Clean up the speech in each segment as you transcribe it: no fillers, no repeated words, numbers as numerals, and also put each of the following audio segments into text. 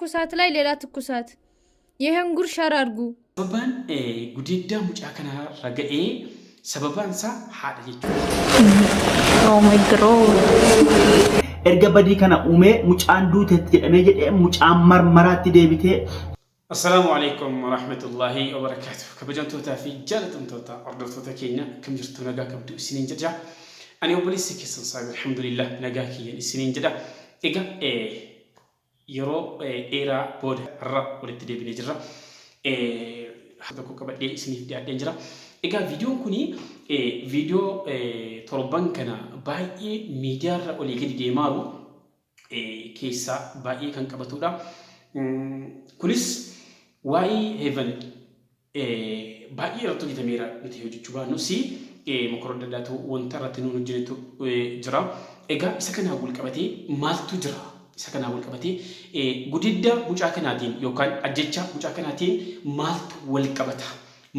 ትኩሳት ላይ ሌላ ትኩሳት ይሄን ጉር ሻር አድርጉ ሰበባን ጉዲዳ ሙጫ ከና ረገኤ ሰበባን ሳ ሀደ ይቹ ኦ ማይ ጎድ erga badii kana uume mucaan duutetti jedhamee jedhee mucaan marmaraatti deebitee السلام عليكم ورحمة الله وبركاته كبجنتوتا في جالتمتوتا أردوتوتا كينا كم جرتو نجا كبدو سنين جدا أنا أبوليس كيسن صاحب الحمد لله نجا كي سنين جدا إجا يرو إيرا بود الرب ولتدي بنجرا هذا كوكب دي سنين دي أدنجرا إجا فيديو كوني فيديو تربان كنا باي ميديا ولا كده ديمارو كيسا باي كان كبتودا كوليس واي هيفن باقي رتو جتميرا نتيجة جوبا نسي مكرر دلاتو وانترتنو نجنتو جرا إجا سكنا أقول كبتي مالتو جرا سكنا أقول كبتي جديدة بوجاكناتين يوكان أجتشا بوجاكناتين مالتو والكبتا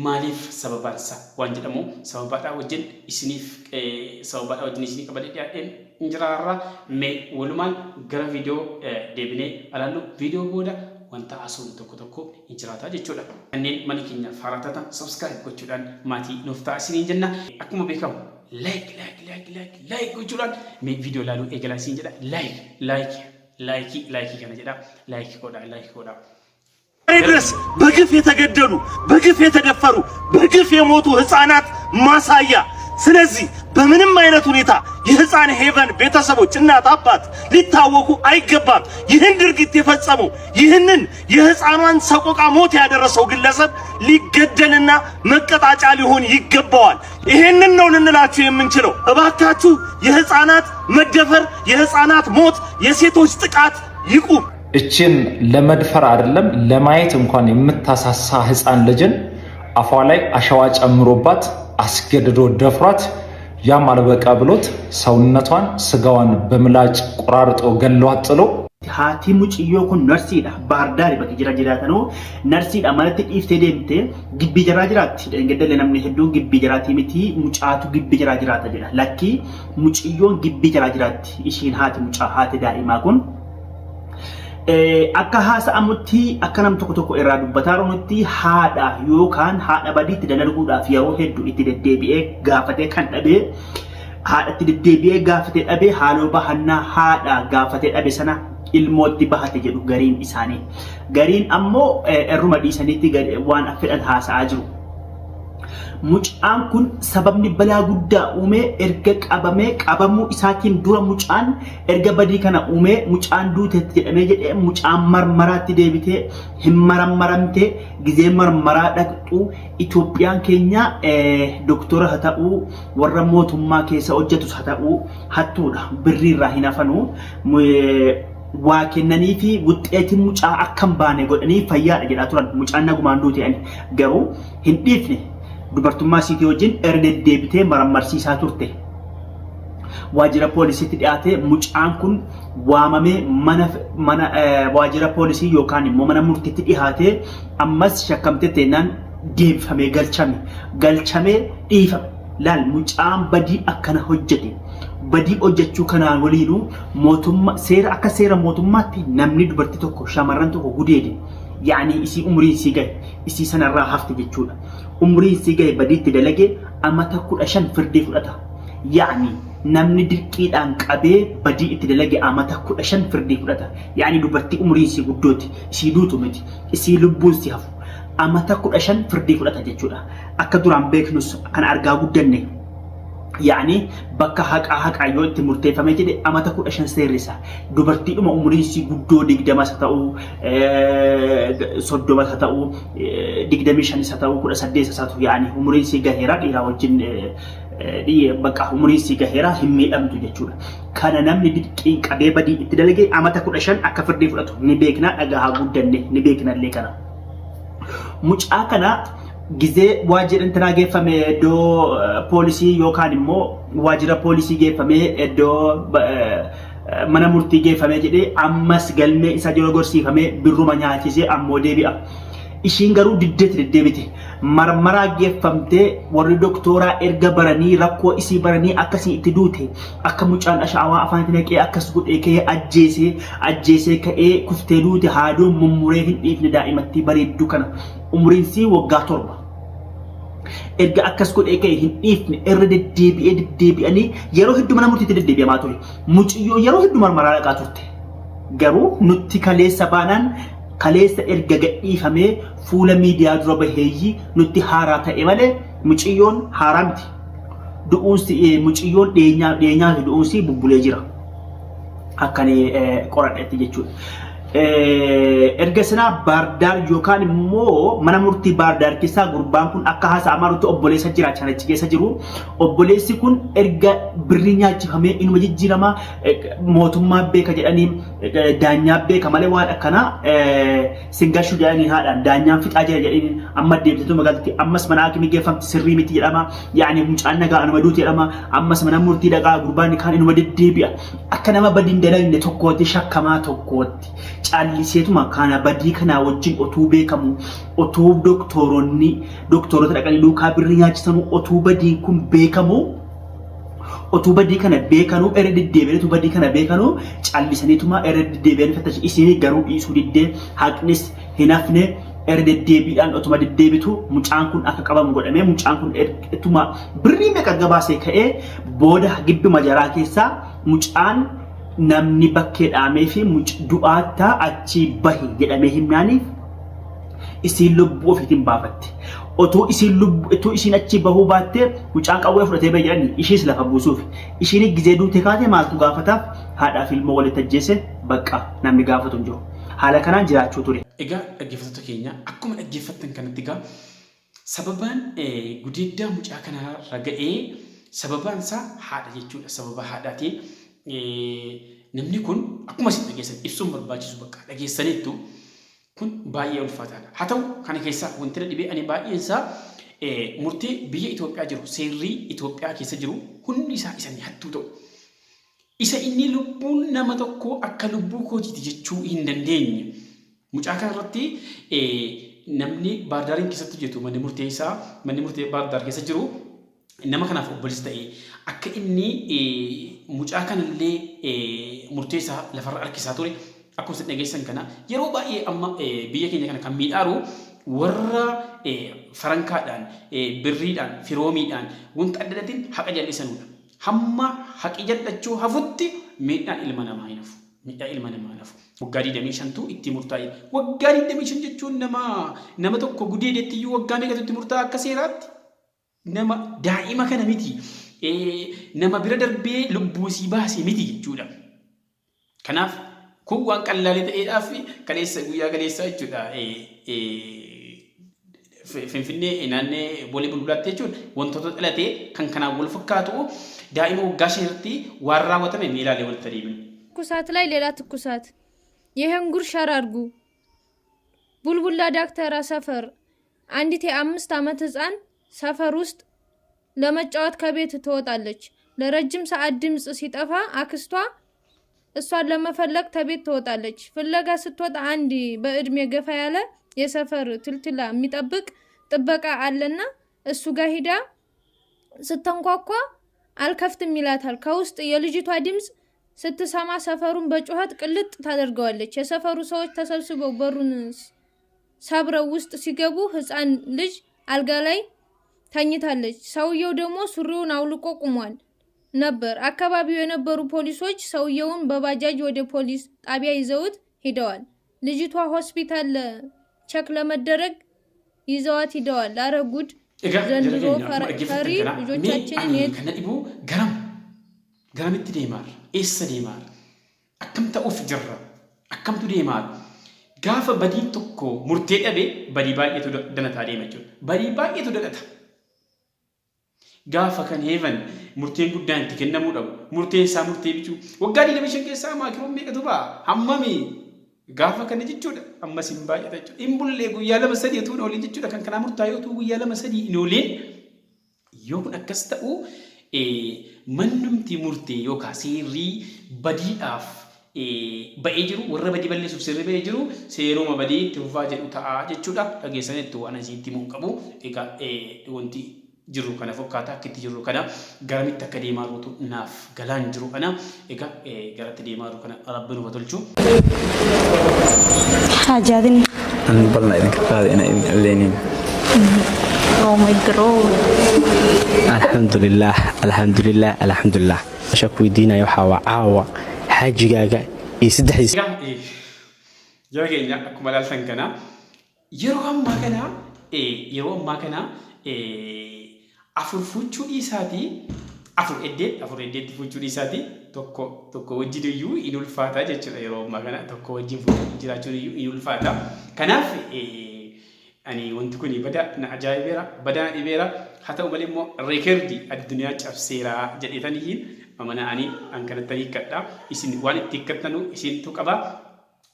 مالف سببانسا وانجلمو سبباتا وجن إسنيف سبباتا وجن إسنيف كبتي إنجرارا مي ولمان غرا فيديو دبني على فيديو بودا wanta asuun tokko injiraata jechuudha. Kanneen mana keenya faarratata subscribe gochuudhaan maatii nuuf ta'aa jenna. Akkuma beekamu like gochuudhaan mee viidiyoo ilaaluu eegalaa siin jedha. like kana jedha. like godha. ድረስ በግፍ የተገደሉ በግፍ የተደፈሩ በግፍ የሞቱ ህፃናት ማሳያ። ስለዚህ በምንም አይነት ሁኔታ የህፃን ሄቨን ቤተሰቦች እናት አባት ሊታወቁ አይገባም። ይህን ድርጊት የፈጸመው ይህንን የህፃኗን ሰቆቃ ሞት ያደረሰው ግለሰብ ሊገደልና መቀጣጫ ሊሆን ይገባዋል። ይሄንን ነው ልንላችሁ የምንችለው። እባካችሁ የህፃናት መደፈር፣ የህፃናት ሞት፣ የሴቶች ጥቃት ይቁም። እችን ለመድፈር አይደለም ለማየት እንኳን የምታሳሳ ህፃን ልጅን አፏ ላይ አሸዋ ጨምሮባት አስገድዶ ደፍሯት ያም አልበቃ ብሎት ሰውነቷን ስጋዋን በምላጭ ቆራርጦ ገለዋት ጥሎ haati muciyyoo kun narsiidha baardaari bakki jiraatanu narsiidha malatti dhiiftee deemte gibbii jiraatti gaddalle namni hedduun gibbii jiraati miti mucaatu gibbii jiraata jedha lakki muciyyoon gibbii jiraatti ishiin haati mucaa haati daa'imaa kun akka haasa'amutti akka nam tokko irraa dubbataa jirutti haadha yookaan haadha badiitti dalagduudhaaf yeroo hedduu itti deddeebi'ee gaafatee kan dhabee haadhatti deddeebi'ee gaafatee dhabee haaloo bahannaa haadha gaafatee dhabe sana ilmootti bahate jedhu gariin isaanii gariin ammoo erruma dhiisaniitti waan fedhan haasa'aa jiru. Mucaan kun sababni balaa guddaa uumee erga qabamuu isaatiin dura mucaan erga badii kana uumee mucaan duutetti jedhamee jedhee mucaan marmaraatti deebitee hin marammaramtee gizee marmaraa dhaqxu Itoophiyaan keenya doktora haa ta'uu warra mootummaa keessa hojjetus haa ta'uu hattuudha birriirraa hin hafanu waa kennanii fi wuxxeetiin mucaa akkam baane godhanii fayyaadha jedhaa turan mucaan nagumaan duute'an garuu hin dhiifne. dubartummaa siitii wajjin deddeebitee marammarsiisaa turte. Waajjira poolisiitti dhiyaatee mucaan kun waamamee mana waajjira poolisii yookaan immoo mana murtiitti dhiyaatee ammas shakkamtee teenaan deebifamee galchamee dhiifame. Laal mucaan badii akkana hojjete. Badii hojjechuu kanaan waliinuu mootummaa seera akka seera mootummaatti namni dubartii tokko shamarran tokko gudeede. يعني إسي أمري سيجاي إسي سنة راحت جتشونا أمري سيجاي بديت دلقة أما تقول عشان فردي فلتا يعني نمني دركيد أنك أبي بديت دلقة أما تقول عشان فردي فلتا يعني دوبرتي أمري سي قدوت سي دوتو متي إسي لبون سيهاف أما تقول عشان فردي فلتا جتشونا أكدر عم بيكنوس أنا أرجع قدني يعني بكا حق عيوت مرتفع ما تدي أما تكون عشان سيرسا دوبرتي أم عمري سي قدو دقدما ستاو صدوما ستاو دقدميشان ستاو كل سديس ستاو يعني عمري سي جاهرة إلى وجن دي بكا عمري سي جاهرة همي أم تجتشونا كان نمني دقين كبيبة دي تدلقي أما تكون عشان أكفر دي فلاتو نبيكنا أجاها قدني نبيكنا ليكنا مش أكنا gizee waajjira intanaa geeffame iddoo poolisii yookaan immoo waajjira poolisii geeffame iddoo mana murtii geeffame jedhee ammas galmee isa jala gorsiifame birruma nyaachisee ammoo deebi'a. ishiin garuu diddeetti deddeebite marmaraa geeffamtee warri doktooraa erga baranii rakkoo isii baranii akkasii itti duute akka mucaan ashaawaa afaanitti naqee akkas godhee ka'ee ajjeesee ka'ee kuftee duute haaduun mummuree hin dhiifne daa'imattii bareedduu kana umriin sii waggaa 7 erga akkas godhee ka'ee hin dhiifne irra deddeebi'anii yeroo hedduu mana murtiitti deddeebi'amaa ture muciyyoo yeroo hedduu marmaraa dhaqaa turte garuu nutti kaleessa baanaan kaleessa erga gadhiifamee fuula miidiyaa dura baheeyyi nutti haaraa ta'e malee muciyyoon haaraa miti du'uunsi muciyyoon dheenyaa du'uunsi bubbulee jira akkanii qoradhetti jechuudha. Erga sanaa baardaar yookaan immoo mana murtii baardaar keessaa gurbaan kun akka haasa'amaa jirutti obboleessa jiraachaa achi keessa jiru obboleessi kun erga birrii nyaachifamee inuma jijjiirama mootummaa beeka jedhanii daanyaa beeka malee waan akkanaa singashuu jedhanii haadhaan daanyaan fixaa jira jedhanii amma deemtetu magaalatti ammas mana haakimii geeffamti sirrii miti jedhama yaani mucaan nagaa anuma duuti jedhama ammas mana murtii dhaqaa gurbaan kaan inuma deddeebi'a akka nama badiin dalagne tokkootti shakkamaa tokkootti. Calliseetuma kana badii kana wajjin otuu beekamu otuu doktorota dhaqanii duukaa birrii nyaachisamu otuu badii kun beekamu otuu badii kana beekanu erga deddeebi'anii badii kana beekanu callisaniituma erga deddeebi'anii fattashi isinii garuu dhiisuu diddee haqnis hin hafne erga deddeebiidhaan otuma deddeebitu mucaan kun akka qabamu godhamee mucaan kun ergatuma birrii meeqa gabaasee ka'ee booda gibbi majaraa keessaa mucaan namni bakkee dhaamee fi du'aataa achi bahi jedhamee himnaaniif isiin lubbuu ofiitiin baafatte. Otoo isiin achi bahuu baattee mucaan qawwee fudhatee bahe jedhanii ishiis lafa buusuuf ishiin gizee duutee kaatee maaltu gaafataaf haadhaaf ilmoo walitti ajjeese bakka namni gaafatu hin jiru. Haala kanaan jiraachuu ture. Egaa dhaggeeffattoota keenya akkuma dhaggeeffattan kanatti egaa sababaan gudeeddaa mucaa kanarra ga'ee sababaan isaa haadha jechuudha. Sababa haadhaatiin namni kun akkuma isin dhageessan ibsuun barbaachisu bakka dhageessaniittu kun baay'ee ulfaataadha. Haa ta'u kana keessaa wanti na dhibee ani baay'een isaa murtee biyya Itoophiyaa jiru seerrii Itoophiyaa keessa jiru hundi isaa isanii hattuu ta'u. Isa inni lubbuun nama tokko akka lubbuu kootiiti jechuu hin dandeenye. Mucaa kanarratti namni baardaariin keessatti hojjetu manni murtee baardaar keessa jiru nama kanaaf obboleessa ta'e akka inni mucaa kanallee murtee isaa lafarra harkisaa ture akkuma isin dhageessan kana yeroo baay'ee amma biyya keenya kana kan miidhaaru warra farankaadhaan birriidhaan firoomiidhaan wanta adda addaatiin haqa jal'isanudha. Hamma haqi jal'achuu hafutti miidhaan ilma namaa hin hafu. Miidhaa ilma namaa hin hafu. Waggaa 25tu itti murtaa'e. Waggaa 25 jechuun nama tokko gudeedeetti iyyuu waggaa meeqatu itti murtaa'a akka seeraatti? Nama daa'ima kana miti. Nama bira darbee lubbuu isii baasee miti jechuudha. Kanaaf kun waan qallaalee ta'eedhaaf guyyaa kaleessaa jechuudha. Finfinnee naannee Boolee Bulbulaatti jechuun wantoota dhalatee kan kanaan wal fakkaatu daa'ima waggaa 5 irratti waan raawwatame miilaalee walitti adeeman. ትኩሳት ላይ ሌላ ትኩሳት ይሄን ጉር ሸር አድርጉ። ቡልቡላ ዳክተራ ሰፈር አንዲት የ5 ዓመት ህፃን ሰፈር ውስጥ ለመጫወት ከቤት ትወጣለች። ለረጅም ሰዓት ድምጽ ሲጠፋ አክስቷ እሷን ለመፈለግ ከቤት ትወጣለች። ፍለጋ ስትወጣ አንድ በእድሜ ገፋ ያለ የሰፈር ትልትላ የሚጠብቅ ጥበቃ አለና እሱ ጋር ሄዳ ስትንኳኳ አልከፍትም ይላታል። ከውስጥ የልጅቷ ድምጽ ስትሰማ ሰፈሩን በጩኸት ቅልጥ ታደርገዋለች። የሰፈሩ ሰዎች ተሰብስበው በሩን ሰብረው ውስጥ ሲገቡ ህፃን ልጅ አልጋ ላይ ተኝታለች። ሰውየው ደግሞ ሱሪውን አውልቆ ቆሟል ነበር። አካባቢው የነበሩ ፖሊሶች ሰውየውን በባጃጅ ወደ ፖሊስ ጣቢያ ይዘውት ሄደዋል። ልጅቷ ሆስፒታል ቸክ ለመደረግ ይዘዋት ሄደዋል። አረ ጉድ! ዘንድሮ ፈሪ ልጆቻችንን garamitti deemaar eessa deemaar akkam ta'uuf jirra akkamtu deemaar gaafa badiin tokko murtee dhabe badii baay'eetu danataa deema jechuudha. Badii baay'eetu danata. Gaafa kan heevan murteen guddaan itti kennamuu dhabu murteen isaa murtee bichuu waggaa 25 keessaa maakiroon meeqatu ba'a hammami gaafa kana jechuudha. Ammas hin baay'ata jechuudha. Hin bullee guyyaa 2-3 utuu hin oolin jechuudha. Kan kanaa murtaa'ee utuu guyyaa 2-3 hin oolin yoo kun akkas ta'u mannumti murtee yookaan seerrii badiidhaaf ba'ee jiru warra badii balleessuuf sirri ba'ee jiru seeruma badii itti fufaa jedhu ta'a jechuudha. Dhageessanitti waan asitti himuun qabu. Egaa wanti jiru kana fakkaata akka itti jiru kana garamitti akka deemaa jirutu naaf galaan jiru kana egaa garatti deemaa jiru kana rabbi nuuf tolchu. Hajaadin. Ani bal'aa idin kakkaate ina leeniin. Oh my God. Alhamdulillah. Shakku diina waxaa waa caawa xaajigaaga iyo saddexdiis. Yoo keenya akkuma ilaaltan kana yeroo ammaa kana afur fuchuu dhiisaatii afur eddeetti fuchuu dhiisaatii tokko wajjin iyyuu in ulfaata jechuudha. Yeroo ammaa kana tokko wajjin jiraachuun iyyuu in ulfaata. Kanaaf ani wanti kun bada na ajaa'ibeera bada na dhibeera haa ta'u malee immoo reekerdi addunyaa cabseera jedhetaniin amana ani an kanatti hiikkadha. Isin waan itti hiikkattanu isintu qaba.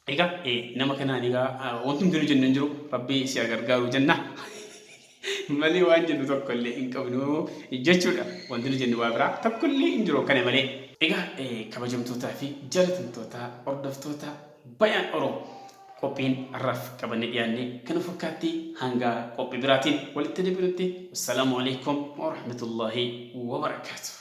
Egaa nama kanaan egaa wanti nuti jennu hin jiru rabbi si gargaaru jenna. Malee waan jennu tokko illee hin qabnu jechuudha. Wanti nuti jennu waa biraa tokko illee hin jiru kana malee. Egaa kabajamtootaa fi jaalatamtoota hordoftoota Bayaan Oromoo qophiin arraaf qabanne dhiyaanne kana fakkaatti hanga qophii biraatiin walitti deebinutti. Assalaamu alaikum wa rahmatullahi wa barakaatuh.